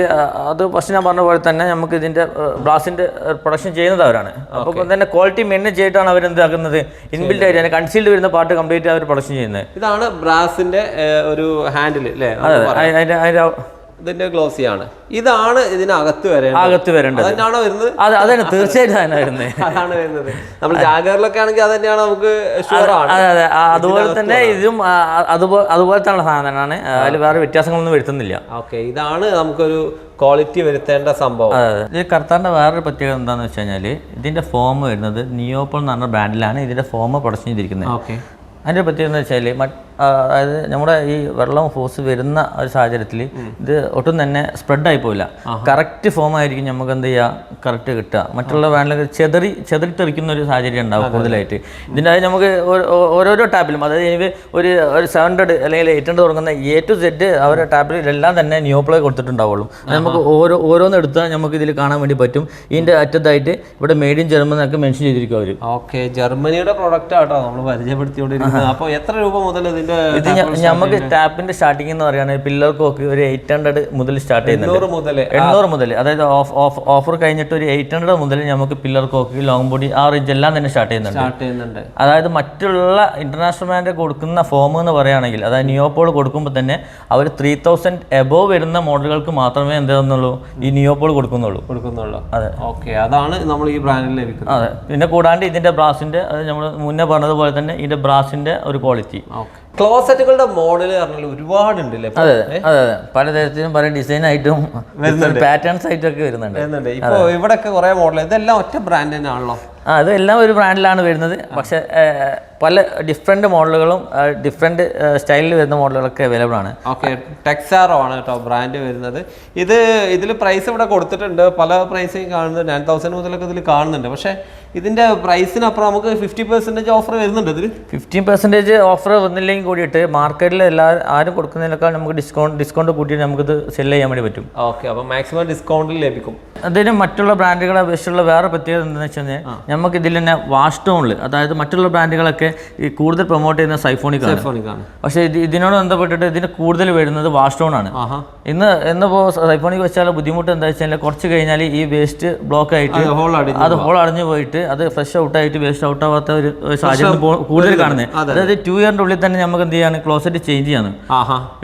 അത് ഫസ്റ്റ് ഞാൻ പറഞ്ഞ പോലെ തന്നെ നമുക്ക് ഇതിൻ്റെ ബ്രാസിൻ്റെ പ്രൊഡക്ഷൻ ചെയ്യുന്നത് അവരാണ്. അപ്പോൾ തന്നെ ക്വാളിറ്റി മെയിൻറ്റെയിൻ ചെയ്തിട്ടാണ് അവർ എന്താക്കുന്നത്, ഇൻബിൽറ്റ് ആയിട്ട് തന്നെ കൺസീൽഡ് വരുന്ന പാർട്ട് കംപ്ലീറ്റ് അവർ പ്രൊഡക്ഷൻ ചെയ്യുന്നത്. ഇതാണ് ബ്രാസിൻ്റെ ഒരു ഹാൻഡിൽ അല്ലേ? അതിൻ്റെ ഇതിന്റെ ഗ്ലോസി ആണ്. ഇതാണ് ഇതിനകത്ത് വരേണ്ടത്. അതാണ് വരുന്നത്. അതാണ് തീർച്ചയായിട്ടും അതാണ് വരുന്നത്. അതാണ് വരുന്നത്. നമ്മൾ ജാഗറിലൊക്കെ ആണെങ്കിൽ അത് തന്നെയാണ് നമുക്ക് ഷുവർ ആണ്. അതെ, അതുപോലെ തന്നെ ഇതും അതുപോലത്തെ സാധനമാണ്. അതിൽ വേറെ വ്യത്യാസങ്ങളൊന്നും വരുത്തുന്നില്ല. ഓക്കെ, ഇതാണ് നമുക്കൊരു ക്വാളിറ്റി വരുത്തേണ്ട സംഭവം. ഇത് കർത്താറിന്റെ വേറൊരു പ്രത്യേകത എന്താണെന്ന് വെച്ച് കഴിഞ്ഞാൽ ഇതിന്റെ ഫോം വരുന്നത് നിയോപോൾ എന്ന് പറഞ്ഞ ബ്രാൻഡിലാണ് ഇതിന്റെ ഫോം പ്രൊഡക്ഷൻ ചെയ്തിരിക്കുന്നത്. ഓക്കെ, അതിൻ്റെ പ്രത്യേകത എന്ന് വെച്ചാൽ അതായത് നമ്മുടെ ഈ വെള്ളം ഫോഴ്സ് വരുന്ന ഒരു സാഹചര്യത്തിൽ ഇത് ഒട്ടും തന്നെ സ്പ്രെഡായി പോയില്ല. കറക്റ്റ് ഫോം ആയിരിക്കും നമുക്ക് എന്ത് ചെയ്യുക, കറക്റ്റ് കിട്ടുക. മറ്റുള്ള ബ്രാൻഡിലൊക്കെ ചെതറിത്തെറിക്കുന്ന ഒരു സാഹചര്യം ഉണ്ടാവും കൂടുതലായിട്ട്. ഇതിൻ്റെ അത് നമുക്ക് ഓരോരോ ടാപ്പിലും, അതായത് ഒരു 700 അല്ലെങ്കിൽ 800 തുടങ്ങുന്ന A to Z അവരുടെ ടാപ്പിലെല്ലാം തന്നെ നിയോപ്ലേ കൊടുത്തിട്ടുണ്ടാവുള്ളൂ. നമുക്ക് ഓരോന്ന് എടുത്താൽ നമുക്ക് ഇതിൽ കാണാൻ വേണ്ടി പറ്റും. ഇതിൻ്റെ അറ്റത്തായിട്ട് ഇവിടെ മെയ്ഡ് ഇൻ ജർമ്മനി ഒക്കെ മെൻഷൻ ചെയ്തിരിക്കും അവർ. ഓക്കെ, ജർമ്മനിയുടെ പ്രൊഡക്റ്റ് ആട്ടോ നമ്മൾ പരിചയപ്പെടുത്തിക്കൊണ്ടിരിക്കുന്നത്. അപ്പോൾ എത്ര രൂപ മുതൽ ഇത് നമുക്ക് ടാപ്പിന്റെ സ്റ്റാർട്ടിംഗ് എന്ന് പറയുകയാണെങ്കിൽ പില്ലർ കോക്ക് ഒരു 800 മുതൽ സ്റ്റാർട്ട് ചെയ്യുന്നുണ്ട്. 800 മുതൽ, അതായത് ഓഫർ കഴിഞ്ഞിട്ട് ഒരു 800 മുതൽ നമുക്ക് പില്ലർ കോക്ക്, ലോങ് ബോഡി ആ റേഞ്ച് എല്ലാം തന്നെ സ്റ്റാർട്ട് ചെയ്യുന്നുണ്ട്. അതായത് മറ്റുള്ള ഇന്റർനാഷണൽ ബ്രാൻഡ് കൊടുക്കുന്ന ഫോം എന്ന് പറയുകയാണെങ്കിൽ, അതായത് നിയോപോൾ കൊടുക്കുമ്പോൾ തന്നെ അവർ 3000 എബോവ് വരുന്ന മോഡലുകൾക്ക് മാത്രമേ എന്താണെന്നുള്ളൂ ഈ നിയോപോൾ കൊടുക്കുന്നുള്ളൂ. അതെ, ഓക്കെ, അതാണ് നമ്മൾ ഈ ബ്രാൻഡിൽ ലഭിക്കുന്നത്. അതെ, പിന്നെ കൂടാണ്ട് ഇതിന്റെ ബ്രാസിന്റെ, അത് നമ്മൾ മുന്നേ പറഞ്ഞതുപോലെ തന്നെ ഇതിന്റെ ബ്രാസിന്റെ ഒരു ക്വാളിറ്റി. ക്ലോസറ്റുകളുടെ മോഡൽ പറഞ്ഞാൽ ഒരുപാടുണ്ടല്ലേ? അതെ, പലതരത്തിലും പല ഡിസൈൻ ആയിട്ടും പാറ്റേൺസ് ആയിട്ടും ഒക്കെ വരുന്നുണ്ട്. ഇപ്പൊ ഇവിടെയൊക്കെ കുറെ മോഡൽ, ഇതെല്ലാം ഒറ്റ ബ്രാൻഡ് തന്നെ ആണല്ലോ? അതെല്ലാം ഒരു ബ്രാൻഡിലാണ് വരുന്നത്. പക്ഷെ പല ഡിഫറെന്റ് മോഡലുകളും ഡിഫറെന്റ് സ്റ്റൈലിൽ വരുന്ന മോഡലുകളൊക്കെ അവൈലബിൾ ആണ്. ഓക്കെ, ടെക്സാറോ ആണ് കേട്ടോ ബ്രാൻഡ് വരുന്നത്. ഇതിൽ പ്രൈസ് ഇവിടെ കൊടുത്തിട്ടുണ്ട്. പല പ്രൈസും കാണുന്നുണ്ട്, 9000 മുതലൊക്കെ ഇതിൽ കാണുന്നുണ്ട്. പക്ഷെ ഇതിന്റെ പ്രൈസിനപ്പുറം നമുക്ക് 50% ഓഫർ വരുന്നുണ്ട്. ഇതിൽ 50% ഓഫർ വന്നില്ലെങ്കിൽ കൂടിയിട്ട് മാർക്കറ്റിൽ ആരും കൊടുക്കുന്നതിനേക്കാൾ നമുക്ക് ഡിസ്കൗണ്ട് കൂട്ടിയിട്ട് നമുക്കിത് സെല് ചെയ്യാൻ വേണ്ടി പറ്റും. ഓക്കെ, അപ്പോൾ മാക്സിമം ഡിസ്കൗണ്ടിൽ ലഭിക്കും. അതിന് മറ്റുള്ള ബ്രാൻഡുകളെ അപേക്ഷിച്ചുള്ള വേറെ പ്രത്യേകത എന്താണെന്ന് വെച്ച് കഴിഞ്ഞാൽ നമുക്ക് ഇതിൽ തന്നെ വാഷ് ടോണിൽ, അതായത് മറ്റുള്ള ബ്രാൻഡുകളൊക്കെ ഈ കൂടുതൽ പ്രൊമോട്ട് ചെയ്യുന്ന സൈഫോണിക് ആണ്. പക്ഷേ ഇതിനോട് ബന്ധപ്പെട്ടിട്ട് ഇതിന് കൂടുതൽ വരുന്നത് വാഷ് ടോൺ ആണ്. ഇന്നിപ്പോൾ സൈഫോണിക് വെച്ചാൽ ബുദ്ധിമുട്ട് എന്താ വെച്ചാൽ കുറച്ച് കഴിഞ്ഞാൽ ഈ വേസ്റ്റ് ബ്ലോക്ക് ആയിട്ട് അത് ഹോൾ അടഞ്ഞു പോയിട്ട് അത് ഫ്രഷ് ഔട്ടായിട്ട് വേസ്റ്റ് ഔട്ട് ആവാത്ത ഒരു സാഹചര്യം കൂടുതൽ കാണുന്നത്. അതായത് 2 ഇയറിൻ്റെ ഉള്ളിൽ തന്നെ നമുക്ക് എന്ത് ചെയ്യാണ്, ക്ലോസറ്റ് ചേഞ്ച് ചെയ്യാണ്.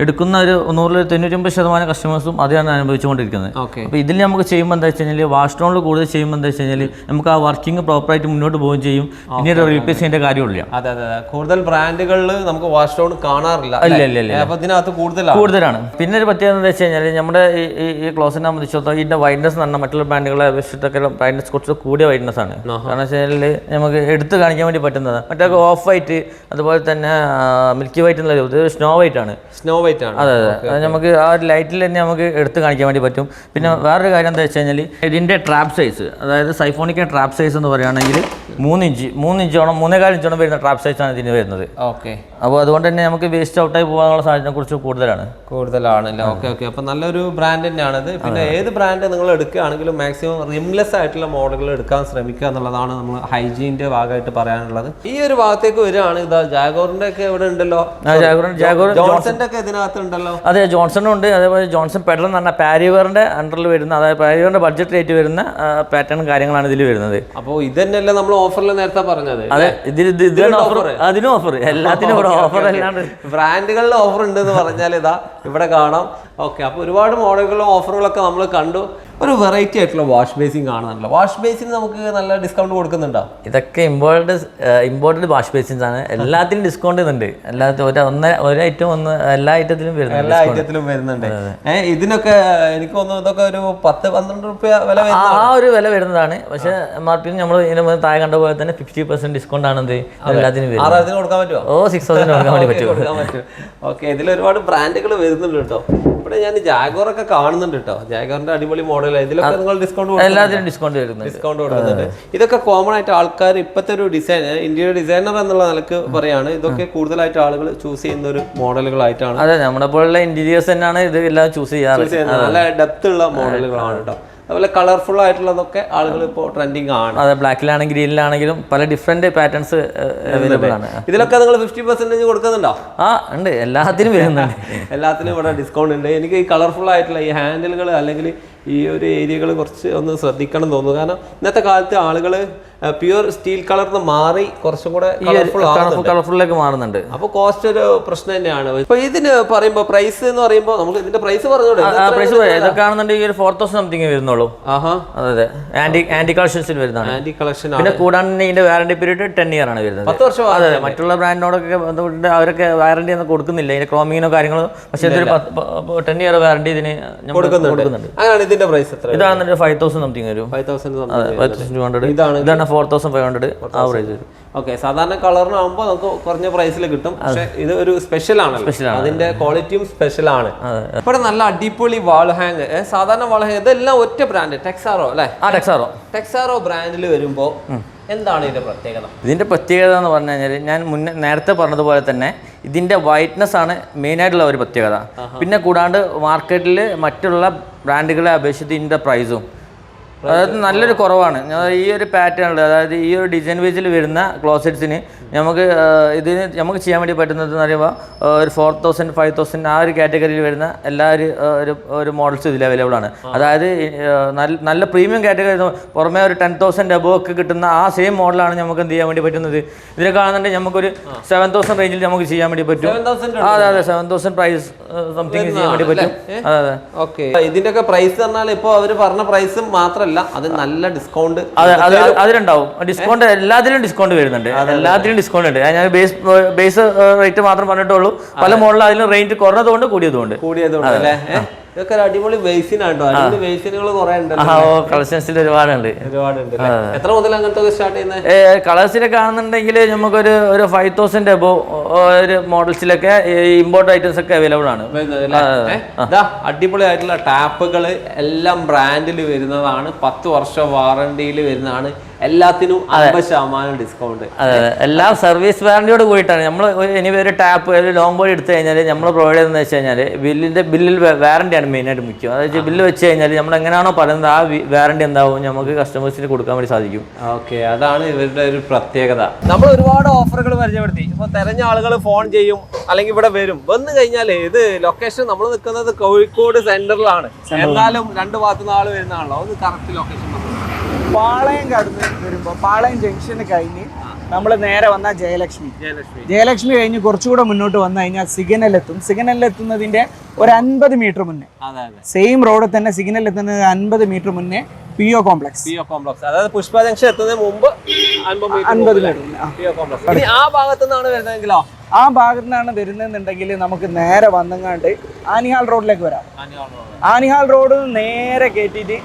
എടുക്കുന്ന ഒരു 99% കസ്റ്റമേഴ്സും അതാണ് അനുഭവിച്ചുകൊണ്ടിരിക്കുന്നത്. അപ്പോൾ ഇതിൽ നമുക്ക് ചെയ്യുമ്പോൾ എന്താ വെച്ച് കഴിഞ്ഞാൽ വാഷ് ടോണിൽ കൂടുതൽ ചെയ്യുമ്പോൾ എന്താ വെച്ച് കഴിഞ്ഞാൽ നമുക്ക് ആ വർക്കിംഗ് പ്രോപ്പറായിട്ട് മുന്നോട്ട് പോവുകയും ചെയ്യും. പിന്നീട് റീപ്ലേസ് ചെയ്യേണ്ട കാര്യമില്ല. അതെ, കൂടുതൽ ബ്രാൻഡുകളിൽ നമുക്ക് വാഷ് ടോൺ കാണാറില്ല. അപ്പോൾ ഇതിനകത്ത് കൂടുതലാണ്. പിന്നെ ഒരു പ്രത്യേകത എന്താ വെച്ച് കഴിഞ്ഞാൽ നമ്മുടെ ഈ ക്ലോസിനെ സംബന്ധിച്ചിടത്തോളം ഇതിന്റെ വൈഡ്നസ് എന്ന് പറഞ്ഞാൽ മറ്റുള്ള ബ്രാൻഡുകളെ അപേക്ഷിച്ചിട്ടൊക്കെ വൈഡ്നസ് കുറച്ച് കൂടിയ വൈഡ്നസ് ആണ്. കാരണം വെച്ചാൽ നമുക്ക് എടുത്ത് കാണിക്കാൻ വേണ്ടി പറ്റുന്നത്. മറ്റൊക്കെ ഓഫ് വൈറ്റ്, അതുപോലെ തന്നെ മിൽക്കി വൈറ്റ് എന്നുള്ള ഇത് സ്നോ വൈറ്റ് ആണ്. അതെ, നമുക്ക് ആ ഒരു ലൈറ്റിൽ തന്നെ നമുക്ക് എടുത്ത് കാണിക്കാൻ വേണ്ടി പറ്റും. പിന്നെ വേറൊരു കാര്യം എന്താ വെച്ച് കഴിഞ്ഞാൽ ഇതിന്റെ ട്രാപ്പ് സൈസ്, അതായത് സൈഫോണിക്കിന്റെ ട്രാപ്പ് സൈസ് എന്ന് പറയുകയാണെങ്കിൽ 3 ഇഞ്ചോളം 3.25 ഇഞ്ചോളം വരുന്ന ട്രാപ്പ് സൈസ് ആണ് ഇതിന് വരുന്നത്. ഓക്കെ, അപ്പോൾ അതുകൊണ്ട് തന്നെ നമുക്ക് വേസ്റ്റ് ഔട്ടായി പോകാനുള്ള സാധ്യത കുറച്ച് കൂടുതലാണല്ലേ? ഓക്കെ, അപ്പോൾ നല്ലൊരു ബ്രാൻഡ് തന്നെയാണിത്. പിന്നെ ഏത് ബ്രാൻഡ് നിങ്ങൾ എടുക്കുകയാണെങ്കിലും മാക്സിമം റിംലെസ് ആയിട്ടുള്ള മോഡലുകൾ എടുക്കാൻ ശ്രമിക്കുക എന്നുള്ളതാണ് നമ്മൾ ഹൈജീനിന്റെ ഭാഗമായിട്ട് പറയാനുള്ളത്. ഈ ഒരു ഭാഗത്തേക്ക് വരികയാണ്, ഇതാ ജാഗോറിന്റെ ഒക്കെ ഇവിടെ ഉണ്ടല്ലോ, ജോൺസന്റെ ഒക്കെ ഇതിനകത്ത് ഉണ്ടല്ലോ. അതെ, ജോൺസണും ഉണ്ട്. അതേപോലെ ജോൺസൺ പെഡൽ എന്ന് പറഞ്ഞാൽ പാരിവറിന്റെ അണ്ടറിൽ വരുന്ന, അതായത് പാരിവറിന്റെ ബഡ്ജറ്റ് റേറ്റ് വരുന്ന പാറ്റേൺ കാര്യങ്ങളാണ് ഇതിൽ വരുന്നത്. അപ്പോൾ ഇത് തന്നെയല്ലേ നമ്മൾ ഓഫറിൽ നേരത്തെ പറഞ്ഞത്? അതെ, അതിനും ഓഫർ, എല്ലാത്തിനും ഓഫർ അല്ലാണ്ട് ബ്രാൻഡുകളിൽ ഓഫർ ഉണ്ടെന്ന് പറഞ്ഞാൽ ഇതാ ഇവിടെ കാണാം. ഓക്കെ, അപ്പോൾ ഒരുപാട് മോഡലുകളും ഓഫറുകളൊക്കെ നമ്മൾ കണ്ടു. ഒരു വെറൈറ്റി ആയിട്ടുള്ള വാഷ് ബേസിൻ കാണുന്നുണ്ടല്ലോ. വാഷ് ബേസിന് നമുക്ക് നല്ല ഡിസ്കൗണ്ട് കൊടുക്കുന്നുണ്ടോ? ഇതൊക്കെ ഇമ്പോർട്ടഡ് വാഷ് ബേസിൻസ് ആണ്. എല്ലാത്തിനും ഡിസ്കൗണ്ട് ഉണ്ട്. ഒരു ഐറ്റം എല്ലാ ഐറ്റത്തിലും വരുന്നുണ്ട്. ഇതിനൊക്കെ എനിക്ക് തോന്നുന്നു ഇതൊക്കെ ഒരു 10-12 രൂപ വില ആ ഒരു വില വരുന്നതാണ്. പക്ഷെ മാർക്കറ്റിൽ നമ്മൾ ഇതിന് താഴെ കണ്ട പോലെ തന്നെ 50% ഡിസ്കൗണ്ട് ആണ് എല്ലാത്തിനും. 6,000 കൊടുക്കാൻ പറ്റുമോ? 6,000 കൊടുക്കാൻ വേണ്ടി പറ്റും. ഓക്കെ, ഇതിൽ ഒരുപാട് ബ്രാൻഡുകൾ വരുന്നുണ്ട് കേട്ടോ. ഇവിടെ ഞാൻ ജാഗോറൊക്കെ കാണുന്നുണ്ട് കേട്ടോ. ജാഗോറിന്റെ അടിപൊളി മോഡൽ, ഇതിലൊക്കെ നിങ്ങൾ ഡിസ്കൗണ്ട് കൊടുക്കുന്നുണ്ട്. ഇതൊക്കെ കോമൺ ആയിട്ട് ആൾക്കാർ ഇപ്പോഴത്തെ ഒരു ഇന്ത്യയുടെ ഡിസൈനർ എന്നുള്ള നിലക്ക് പറയാണ്. ഇതൊക്കെ കൂടുതലായിട്ട് ആളുകൾ ചൂസ് ചെയ്യുന്ന ഒരു മോഡലുകളായിട്ടാണ്. അതെ, നമ്മുടെ പോലുള്ള ഇന്റീരിയേഴ്സ് തന്നെയാണ് ഇത് എല്ലാം ചൂസ് ചെയ്യാറ്. നല്ല ഡെപ്ത് ഉള്ള മോഡലുകളാണ് കേട്ടോ. അതുപോലെ കളർഫുൾ ആയിട്ടുള്ളതൊക്കെ ആളുകൾ ഇപ്പോൾ ട്രെൻഡിങ് ആണ്. അതെ, ബ്ലാക്കിലാണെങ്കിലും ഗ്രീനിലാണെങ്കിലും പല ഡിഫറെന്റ് പാറ്റേൺസ് അവൈലബിൾ ആണ്. ഇതിലൊക്കെ നിങ്ങൾ 50% കൊടുക്കുന്നുണ്ടോ? ആ ഉണ്ട്, എല്ലാത്തിനും വരുന്നുണ്ട്. എല്ലാത്തിനും ഇവിടെ ഡിസ്കൗണ്ട് ഉണ്ട്. എനിക്ക് ഈ കളർഫുൾ ആയിട്ടുള്ള ഈ ഹാൻഡിലുകൾ അല്ലെങ്കിൽ ഈ ഒരു ഏരിയകൾ കുറച്ച് ഒന്ന് ശ്രദ്ധിക്കണം തോന്നുന്നു. കാരണം ഇന്നത്തെ കാലത്ത് ആളുകൾ പ്യുവർ സ്റ്റീൽ കളർന്ന് മാറി കുറച്ചും കൂടെ കളർഫുള്ളിലേക്ക് മാറുന്നുണ്ട്. അപ്പോൾ കോസ്റ്റ് ഒരു പ്രശ്നം തന്നെയാണ്. ഇപ്പൊ ഇതിന് പറയുമ്പോൾ പ്രൈസ് എന്ന് പറയുമ്പോൾ നമുക്ക് ഇതിന്റെ പ്രൈസ് പറഞ്ഞോളൂ. ഇതൊക്കെ ആണെന്നുണ്ടെങ്കിൽ 4000 സംതിങ് വരുന്നുള്ളൂ. അതെ, ആന്റി കളക്ഷൻസിൽ വരുന്നതാണ്. ആന്റി കളക്ഷൻ പിന്നെ കൂടാണ്ട് ഇതിന്റെ വാറന്റി പീരീഡ് 10 ഇയർ ആണ് വരുന്നത്. 10 വർഷം. അതെ, മറ്റുള്ള ബ്രാൻഡിനോടൊക്കെ ബന്ധപ്പെട്ട് അവരൊക്കെ വാറന്റി ഒന്നും കൊടുക്കുന്നില്ല, ഇതിന്റെ ക്രോമിങ്ങിനോ കാര്യങ്ങളോ. പക്ഷേ ഇതൊരു 10 ഇയർ വാറന്റി ഇതിന് കൊടുക്കുന്നുണ്ട്. അങ്ങനെയാണ് ഇതിന്റെ പ്രൈസ് എത്ര? ഇതാണെന്നുണ്ടെങ്കിൽ 5000 സംതിങ് വരും. 5200. ഇതാണ് 4500 ആ പ്രൈസ് വരും. ഓക്കെ, സാധാരണ കളറിനാകുമ്പോൾ നമുക്ക് കുറഞ്ഞ പ്രൈസിൽ കിട്ടും. പക്ഷെ ഇത് ഒരു സ്പെഷ്യൽ ആണ്, അതിന്റെ ക്വാളിറ്റിയും സ്പെഷ്യൽ ആണ്. ഇവിടെ നല്ല അടിപൊളി വാൾ ഹാങ്, സാധാരണ വാൾ ഹാങ് ഇതെല്ലാം ഒറ്റ ബ്രാൻഡ് ടെക്സാറോ അല്ലേ? ടെക്സാറോ ബ്രാൻഡിൽ വരുമ്പോൾ എന്താണ് ഇതിന്റെ പ്രത്യേകത? ഇതിന്റെ പ്രത്യേകത എന്ന് പറഞ്ഞു കഴിഞ്ഞാൽ ഞാൻ നേരത്തെ പറഞ്ഞതുപോലെ തന്നെ ഇതിന്റെ വൈറ്റ്നസ് ആണ് മെയിൻ ആയിട്ടുള്ള ഒരു പ്രത്യേകത. പിന്നെ കൂടാണ്ട് മാർക്കറ്റിൽ മറ്റുള്ള ബ്രാൻഡുകളെ അപേക്ഷിച്ച് ഇതിന്റെ പ്രൈസും അതായത് നല്ലൊരു കുറവാണ്. ഈ ഒരു പാറ്റേണിൽ, അതായത് ഈ ഒരു ഡിസൈൻ വേസിൽ വരുന്ന ക്ലോസറ്റ്സിന് ഇതിന് നമുക്ക് ചെയ്യാൻ വേണ്ടി പറ്റുന്നത് എന്ന് പറയുമ്പോൾ ഒരു 4000 5000 ആ ഒരു കാറ്റഗറിയിൽ വരുന്ന എല്ലാ ഒരു മോഡൽസും ഇതിൽ അവൈലബിൾ ആണ്. അതായത് നല്ല പ്രീമിയം കാറ്റഗറി പുറമേ ഒരു 10,000 എബോവ് ഒക്കെ കിട്ടുന്ന ആ സെയിം മോഡലാണ് നമുക്ക് എന്ത് ചെയ്യാൻ വേണ്ടി പറ്റുന്നത്. ഇതിനെ കാണുന്നുണ്ടെങ്കിൽ നമുക്കൊരു 7000 റേഞ്ചിൽ നമുക്ക് ചെയ്യാൻ വേണ്ടി പറ്റും. അതെ, 7000 പ്രൈസ് സംതിങ് ചെയ്യാൻ വേണ്ടി പറ്റും. അതെ, ഓക്കെ. ഇതിന്റെ ഒക്കെ പ്രൈസ് പറഞ്ഞാൽ ഇപ്പോൾ അവർ പറഞ്ഞ പ്രൈസും മാത്രമല്ല, അത് നല്ല ഡിസ്കൗണ്ട് അതിലുണ്ടാവും. ഡിസ്കൗണ്ട് എല്ലാത്തിലും ഡിസ്കൗണ്ട് വരുന്നുണ്ട്, എല്ലാത്തിലും ഡിസ്കൗണ്ട് ഉണ്ട്. ഞാൻ ബേസ് റേറ്റ് മാത്രം പറഞ്ഞിട്ടുള്ളൂ. പല മോഡലും അതിലും റേറ്റ് കുറഞ്ഞതുകൊണ്ട് കൂടിയതുകൊണ്ട് അല്ലേ? ഇതൊക്കെ ഒരു അടിപൊളി ബേസിനാട്ടോ. അടിപൊളി ബേസിനുകൾ കുറെ ഉണ്ടല്ലോ. കളക്ഷൻസിൽ ഒരുപാടുണ്ട്. എത്ര മുതൽ അങ്ങനത്തെ സ്റ്റാർട്ട് ചെയ്യുന്നത്? കളേഴ്സിലൊക്കെ ആണെന്നുണ്ടെങ്കിൽ നമുക്കൊരു 5000 എബോവ് ഒരു മോഡൽസിലൊക്കെ ഇമ്പോർട്ട് ഐറ്റംസ് ഒക്കെ അവൈലബിൾ ആണ്. അടിപൊളി ആയിട്ടുള്ള ടാപ്പുകൾ എല്ലാം ബ്രാൻഡിൽ വരുന്നതാണ്, 10 വർഷം വാറണ്ടിയിൽ വരുന്നതാണ്. എല്ലാത്തിനും 50% ഡിസ്കൗണ്ട്. അതെ, എല്ലാം സർവീസ് വാറണ്ടിയോട് കൂടിയിട്ടാണ്. നമ്മൾ ഇനി ഒരു ടാപ്പ് ഒരു ലോങ് ബോഡി എടുത്തു കഴിഞ്ഞാൽ നമ്മൾ പ്രൊവൈഡ് ചെയ്യുന്നത് വെച്ച് കഴിഞ്ഞാൽ ബില്ലിൽ വാറണ്ടിയാണ് മെയിനായിട്ട് മുഖ്യം. അതായത് ബില്ല് വെച്ച് കഴിഞ്ഞാൽ നമ്മൾ എങ്ങനെയാണോ പറയുന്നത് ആ വാറണ്ടി എന്താവും നമുക്ക് കസ്റ്റമേഴ്സിന് കൊടുക്കാൻ വേണ്ടി സാധിക്കും. ഓക്കെ, അതാണ് ഇവരുടെ ഒരു പ്രത്യേകത. നമ്മൾ ഒരുപാട് ഓഫറുകൾ പരിചയപ്പെടുത്തി. ഇപ്പോൾ തെരഞ്ഞ ആളുകൾ ഫോൺ ചെയ്യും, അല്ലെങ്കിൽ ഇവിടെ വന്നു കഴിഞ്ഞാൽ ഇത് ലൊക്കേഷൻ നമ്മൾ നിൽക്കുന്നത് കോഴിക്കോട് സെന്ററിലാണ്. എന്നാലും 2 ഭാഗത്തു നിന്ന് ആൾ വരുന്നതാണല്ലോ. ഒന്ന് കറക്റ്റ് ലൊക്കേഷൻ പാളയം കടന്ന് വരുമ്പോൾ പാളയം ജംഗ്ഷന് കഴിഞ്ഞ് നമ്മൾ നേരെ വന്നാൽ ജയലക്ഷ്മി കഴിഞ്ഞ് കുറച്ചുകൂടെ മുന്നോട്ട് വന്നു കഴിഞ്ഞാൽ സിഗ്നലെത്തും. സിഗ്നലെത്തുന്നതിന്റെ ഒരു 50 മീറ്റർ മുന്നേ, സെയിം റോഡിൽ തന്നെ സിഗ്നൽ എത്തുന്നത് 50 മീറ്റർ മുന്നേ PO കോംപ്ലക്സ്. അതായത് പുഷ്പ ജംഗ്ഷൻ എത്തുന്നതിന് മുമ്പ് 50 മീറ്റർ. ആ ഭാഗത്തു നിന്നാണ് വരുന്നതെങ്കിലോ? ആ ഭാഗത്തു നിന്നാണ് വരുന്നതെന്നുണ്ടെങ്കിൽ നമുക്ക് നേരെ വന്നങ്ങാണ്ട് ആനിഹാൾ റോഡിലേക്ക് വരാം. ആനിഹാൾ റോഡ് നേരെ കയറ്റിയിട്ട്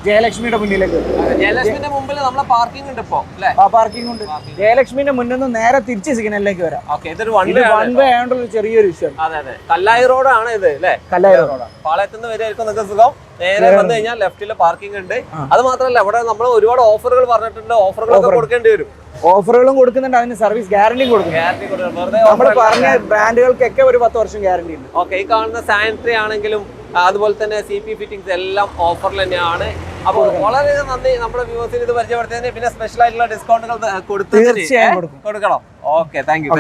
ജയലക്ഷ്മിയുടെ മുന്നിലേക്ക് ജയലക്ഷ്മിന്റെ മുമ്പിൽ നമ്മളെ പാർക്കിംഗ് ഉണ്ട് ഇപ്പോ അല്ലേ? പാർക്കിംഗ് ഉണ്ട്. ജയലക്ഷ്മിന്റെ മുന്നിൽ നിന്ന് നേരെ തിരിച്ച് സിഗ്നലിലേക്ക് വരാം. ഇതൊരു വൺ വേ ആയതുകൊണ്ട് ചെറിയൊരു വിഷയം. അതെ, കല്ലായി റോഡാണ് ഇത് അല്ലേ? കല്ലായി റോഡ്. പാളയത്തുനിന്ന് വരെയായിരിക്കും നിങ്ങൾക്ക് സുഖം. നേരെ വന്നു കഴിഞ്ഞാൽ ലെഫ്റ്റില് പാർക്കിംഗ് ഉണ്ട്. അത് മാത്രമല്ല ഇവിടെ നമ്മൾ ഒരുപാട് ഓഫറുകൾ പറഞ്ഞിട്ടുണ്ട്. ഓഫറുകളൊക്കെ കൊടുക്കേണ്ടി വരും. ഓഫറുകളും കൊടുക്കുന്നുണ്ട്, അതിന് സർവീസ് ഗ്യാരണ്ടിയും കൊടുക്കുന്നുണ്ട്. നമ്മൾ പറഞ്ഞ ബ്രാൻഡുകൾക്കൊക്കെ ഒരു 10 വർഷം ഗ്യാരണ്ടി ഉണ്ട്. ഓക്കെ, ഈ കാണുന്ന സാനിറ്ററി ആണെങ്കിലും അതുപോലെ തന്നെ CP ഫിറ്റിംഗ്സ് എല്ലാം ഓഫറിൽ തന്നെയാണ്. അപ്പോൾ വളരെ നന്ദി നമ്മുടെ വ്യൂവേഴ്സിന് ഇത് പരിചയപ്പെടുത്തിയതിന്. പിന്നെ സ്പെഷ്യൽ ആയിട്ടുള്ള ഡിസ്കൗണ്ടുകൾ കൊടുക്കണം. Okay, thank you.